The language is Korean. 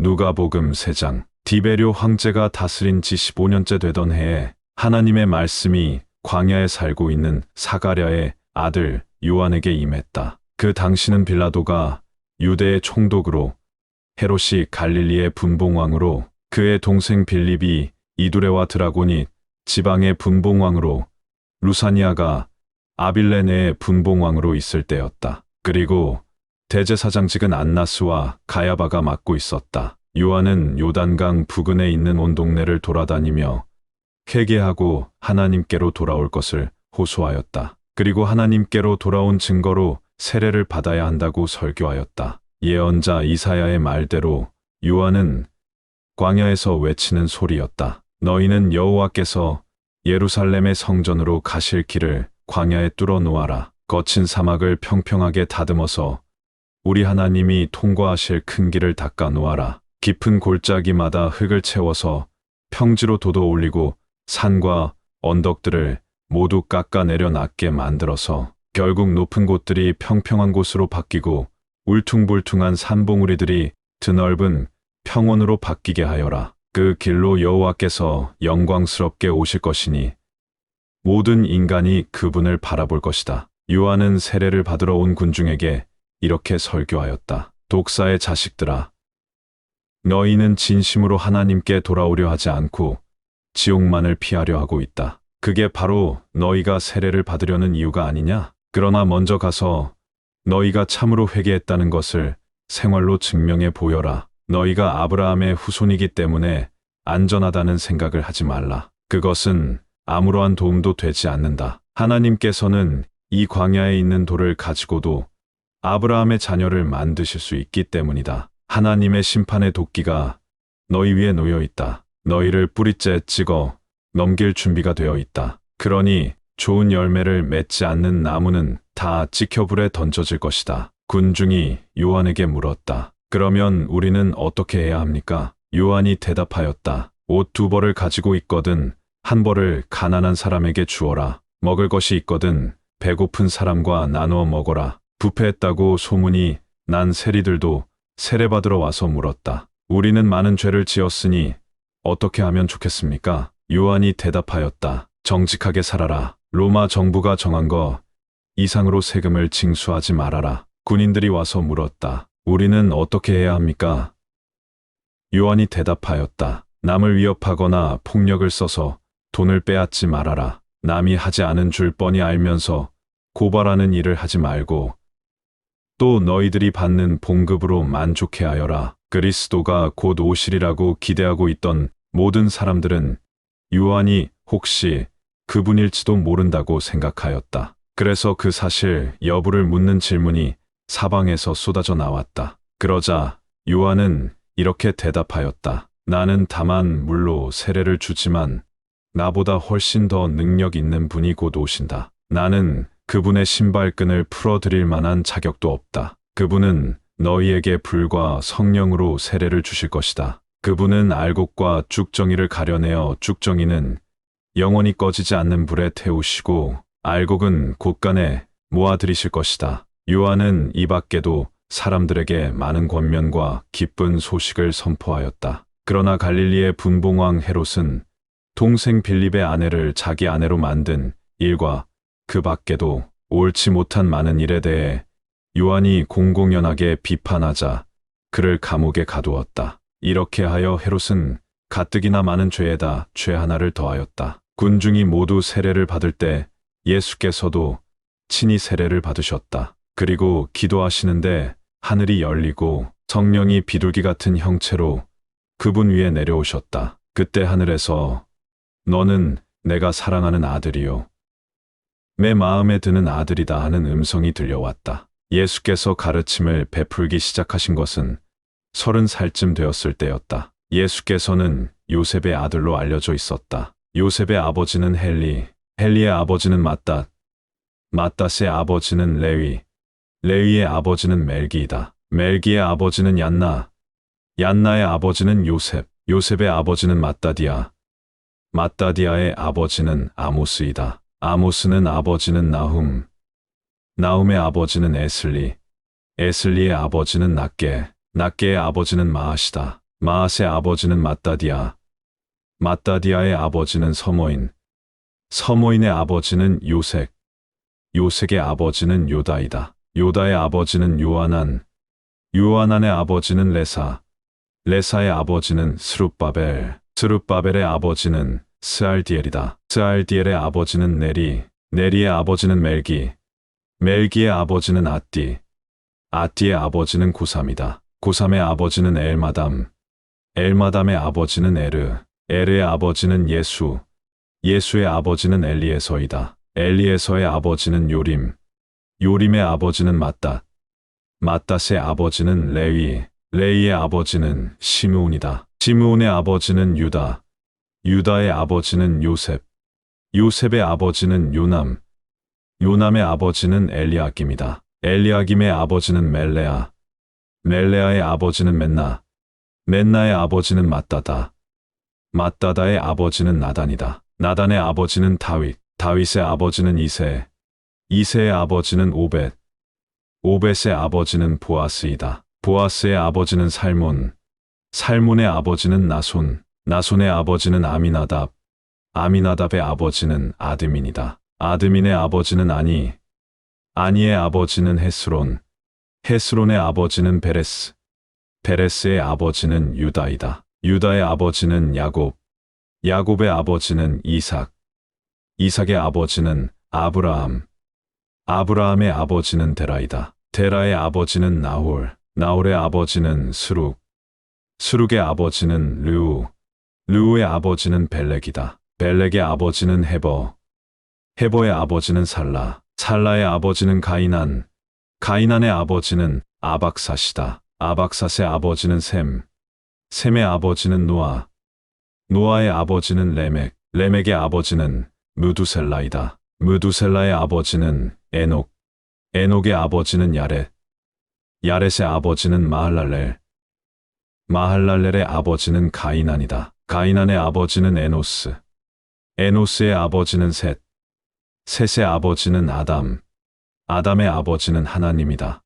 누가복음 3장. 디베료 황제가 다스린 지 15년째 되던 해에 하나님의 말씀이 광야에 살고 있는 사가랴의 아들 요한에게 임했다. 그 당시는 빌라도가 유대의 총독으로, 헤롯이 갈릴리의 분봉왕으로, 그의 동생 빌립이 이두레와 드라고니 지방의 분봉왕으로, 루사니아가 아빌레네의 분봉왕으로 있을 때였다. 그리고 대제사장직은 안나스와 가야바가 맡고 있었다. 요한은 요단강 부근에 있는 온 동네를 돌아다니며 회개하고 하나님께로 돌아올 것을 호소하였다. 그리고 하나님께로 돌아온 증거로 세례를 받아야 한다고 설교하였다. 예언자 이사야의 말대로 요한은 광야에서 외치는 소리였다. 너희는 여호와께서 예루살렘의 성전으로 가실 길을 광야에 뚫어 놓아라. 거친 사막을 평평하게 다듬어서 우리 하나님이 통과하실 큰 길을 닦아 놓아라. 깊은 골짜기마다 흙을 채워서 평지로 돋워 올리고 산과 언덕들을 모두 깎아내려 낮게 만들어서 결국 높은 곳들이 평평한 곳으로 바뀌고 울퉁불퉁한 산봉우리들이 드넓은 평원으로 바뀌게 하여라. 그 길로 여호와께서 영광스럽게 오실 것이니 모든 인간이 그분을 바라볼 것이다. 요한은 세례를 받으러 온 군중에게 이렇게 설교하였다. 독사의 자식들아, 너희는 진심으로 하나님께 돌아오려 하지 않고 지옥만을 피하려 하고 있다. 그게 바로 너희가 세례를 받으려는 이유가 아니냐? 그러나 먼저 가서 너희가 참으로 회개했다는 것을 생활로 증명해 보여라. 너희가 아브라함의 후손이기 때문에 안전하다는 생각을 하지 말라. 그것은 아무러한 도움도 되지 않는다. 하나님께서는 이 광야에 있는 돌을 가지고도 아브라함의 자녀를 만드실 수 있기 때문이다. 하나님의 심판의 도끼가 너희 위에 놓여 있다. 너희를 뿌리째 찍어 넘길 준비가 되어 있다. 그러니 좋은 열매를 맺지 않는 나무는 다 지켜불에 던져질 것이다. 군중이 요한에게 물었다. 그러면 우리는 어떻게 해야 합니까? 요한이 대답하였다. 옷 2벌을 가지고 있거든 한 벌을 가난한 사람에게 주어라. 먹을 것이 있거든 배고픈 사람과 나누어 먹어라. 부패했다고 소문이 난 세리들도 세례받으러 와서 물었다. 우리는 많은 죄를 지었으니 어떻게 하면 좋겠습니까? 요한이 대답하였다. 정직하게 살아라. 로마 정부가 정한 거 이상으로 세금을 징수하지 말아라. 군인들이 와서 물었다. 우리는 어떻게 해야 합니까? 요한이 대답하였다. 남을 위협하거나 폭력을 써서 돈을 빼앗지 말아라. 남이 하지 않은 줄 뻔히 알면서 고발하는 일을 하지 말고 또 너희들이 받는 봉급으로 만족해 하여라. 그리스도가 곧 오시리라고 기대하고 있던 모든 사람들은 요한이 혹시 그분일지도 모른다고 생각하였다. 그래서 그 사실 여부를 묻는 질문이 사방에서 쏟아져 나왔다. 그러자 요한은 이렇게 대답하였다. 나는 다만 물로 세례를 주지만 나보다 훨씬 더 능력 있는 분이 곧 오신다. 나는 그분의 신발끈을 풀어드릴 만한 자격도 없다. 그분은 너희에게 불과 성령으로 세례를 주실 것이다. 그분은 알곡과 쭉정이를 가려내어 쭉정이는 영원히 꺼지지 않는 불에 태우시고 알곡은 곳간에 모아들이실 것이다. 요한은 이 밖에도 사람들에게 많은 권면과 기쁜 소식을 선포하였다. 그러나 갈릴리의 분봉왕 헤롯은 동생 빌립의 아내를 자기 아내로 만든 일과 그 밖에도 옳지 못한 많은 일에 대해 요한이 공공연하게 비판하자 그를 감옥에 가두었다. 이렇게 하여 헤롯은 가뜩이나 많은 죄에다 죄 하나를 더하였다. 군중이 모두 세례를 받을 때 예수께서도 친히 세례를 받으셨다. 그리고 기도하시는데 하늘이 열리고 성령이 비둘기 같은 형체로 그분 위에 내려오셨다. 그때 하늘에서 너는 내가 사랑하는 아들이요 내 마음에 드는 아들이다 하는 음성이 들려왔다. 예수께서 가르침을 베풀기 시작하신 것은 30살쯤 되었을 때였다. 예수께서는 요셉의 아들로 알려져 있었다. 요셉의 아버지는 헬리, 헬리의 아버지는 맏닷, 맏닷의 아버지는 레위, 레위의 아버지는 멜기이다. 멜기의 아버지는 얀나, 얀나의 아버지는 요셉, 요셉의 아버지는 맏다디아, 맏다디아의 아버지는 아모스이다. 아모스는 아버지는 나훔, 나훔의 아버지는 에슬리, 에슬리의 아버지는 낫게, 낫게의 아버지는 마하시다. 마앗의 아버지는 맏다디아, 맏다디아의 아버지는 서모인, 서모인의 아버지는 요색, 요색의 아버지는 요다이다. 요다의 아버지는 요하난, 요하난의 아버지는 레사, 레사의 아버지는 스룹바벨, 스룹바벨의 아버지는 스알디엘이다. 스알디엘의 아버지는 네리, 네리의 아버지는 멜기, 멜기의 아버지는 아띠, 아띠의 아버지는 고삼이다. 고삼의 아버지는 엘마담, 엘마담의 아버지는 에르, 에르의 아버지는 예수, 예수의 아버지는 엘리에서이다. 엘리에서의 아버지는 요림, 요림의 아버지는 맏닷, 맏닷의 아버지는 레위, 레위의 아버지는 시므온이다. 시므온의 아버지는 유다, 유다의 아버지는 요셉, 요셉의 아버지는 요남, 요남의 아버지는 엘리아김이다. 엘리아김의 아버지는 멜레아, 멜레아의 아버지는 맨나, 맨나의 아버지는 맏다다, 맏다다의 아버지는 나단이다. 나단의 아버지는 다윗, 다윗의 아버지는 이세, 이세의 아버지는 오벳, 오벳의 아버지는 보아스이다. 보아스의 아버지는 살몬, 살몬의 아버지는 나손, 나손의 아버지는 아미나답, 아미나답의 아버지는 아드민이다. 아드민의 아버지는 아니, 아니의 아버지는 헤스론, 헤스론의 아버지는 베레스, 베레스의 아버지는 유다이다. 유다의 아버지는 야곱, 야곱의 아버지는 이삭, 이삭의 아버지는 아브라함, 아브라함의 아버지는 데라이다. 데라의 아버지는 나홀, 나홀의 아버지는 스룩, 스룩의 아버지는 르우, 르우의 아버지는 벨렉이다. 벨렉의 아버지는 헤버, 헤버의 아버지는 살라, 살라의 아버지는 가이난, 가이난의 아버지는 아박삿이다. 아박삿의 아버지는 셈, 셈의 아버지는 노아, 노아의 아버지는 레멕, 레멕의 아버지는 무두셀라이다. 무두셀라의 아버지는 에녹, 에녹의 아버지는 야렛, 야렛의 아버지는 마할랄렐, 마할랄렐의 아버지는 가이난이다. 가이난의 아버지는 에노스, 에노스의 아버지는 셋, 셋의 아버지는 아담, 아담의 아버지는 하나님이다.